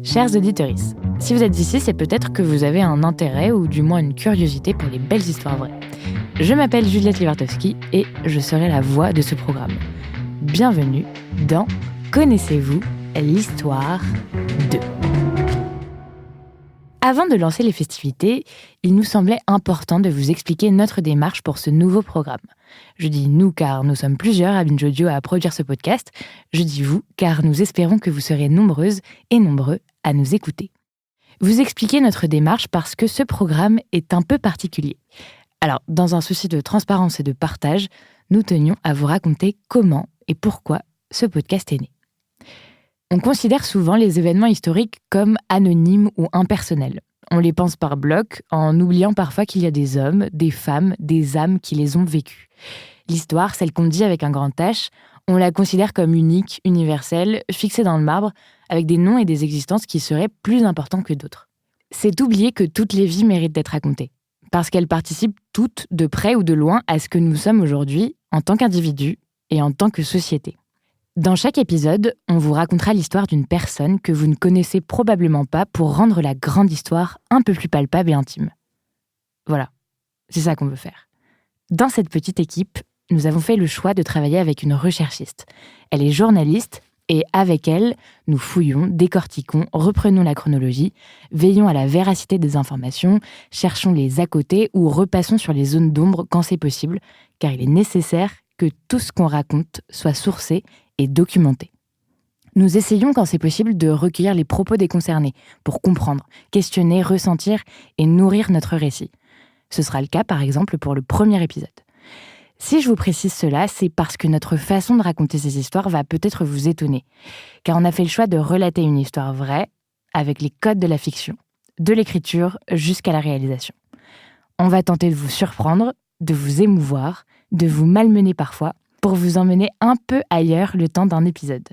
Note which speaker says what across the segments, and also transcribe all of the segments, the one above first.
Speaker 1: Chers auditeurs, si vous êtes ici, c'est peut-être que vous avez un intérêt ou du moins une curiosité pour les belles histoires vraies. Je m'appelle Juliette Livartowski et je serai la voix de ce programme. Bienvenue dans Connaissez-vous l'histoire de... Avant de lancer les festivités, il nous semblait important de vous expliquer notre démarche pour ce nouveau programme. Je dis « nous » car nous sommes plusieurs à Binge Audio à produire ce podcast. Je dis « vous » car nous espérons que vous serez nombreuses et nombreux à nous écouter. Vous expliquer notre démarche parce que ce programme est un peu particulier. Alors, dans un souci de transparence et de partage, nous tenions à vous raconter comment et pourquoi ce podcast est né. On considère souvent les événements historiques comme anonymes ou impersonnels. On les pense par blocs, en oubliant parfois qu'il y a des hommes, des femmes, des âmes qui les ont vécus. L'histoire, celle qu'on dit avec un grand H, on la considère comme unique, universelle, fixée dans le marbre, avec des noms et des existences qui seraient plus importants que d'autres. C'est oublier que toutes les vies méritent d'être racontées, parce qu'elles participent toutes, de près ou de loin, à ce que nous sommes aujourd'hui, en tant qu'individus et en tant que société. Dans chaque épisode, on vous racontera l'histoire d'une personne que vous ne connaissez probablement pas pour rendre la grande histoire un peu plus palpable et intime. Voilà, c'est ça qu'on veut faire. Dans cette petite équipe, nous avons fait le choix de travailler avec une recherchiste. Elle est journaliste et avec elle, nous fouillons, décortiquons, reprenons la chronologie, veillons à la véracité des informations, cherchons les à-côté ou repassons sur les zones d'ombre quand c'est possible, car il est nécessaire que tout ce qu'on raconte soit sourcé et documenté. Nous essayons quand c'est possible de recueillir les propos des concernés pour comprendre, questionner, ressentir et nourrir notre récit. Ce sera le cas par exemple pour le premier épisode. Si je vous précise cela, c'est parce que notre façon de raconter ces histoires va peut-être vous étonner, car on a fait le choix de relater une histoire vraie avec les codes de la fiction, de l'écriture jusqu'à la réalisation. On va tenter de vous surprendre, de vous émouvoir, de vous malmener parfois, pour vous emmener un peu ailleurs le temps d'un épisode.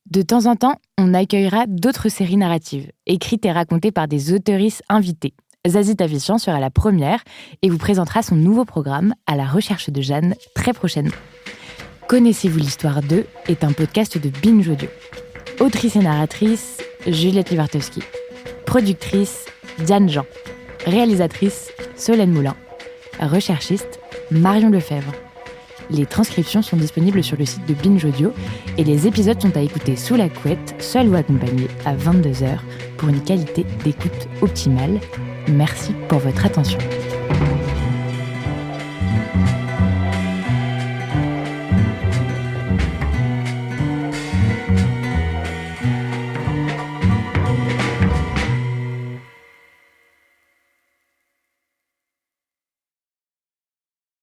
Speaker 1: De temps en temps, on accueillera d'autres séries narratives, écrites et racontées par des auteuristes invités. Zazie Tavissian sera la première et vous présentera son nouveau programme À la recherche de Jeanne très prochainement. Connaissez-vous l'histoire d'eux est un podcast de Binge Audio. Autrice et narratrice, Juliette Livartowski. Productrice, Diane Jean. Réalisatrice, Solène Moulin. Recherchiste, Marion Lefebvre. Les transcriptions sont disponibles sur le site de Binge Audio et les épisodes sont à écouter sous la couette, seul ou accompagné, à 22h pour une qualité d'écoute optimale. Merci pour votre attention.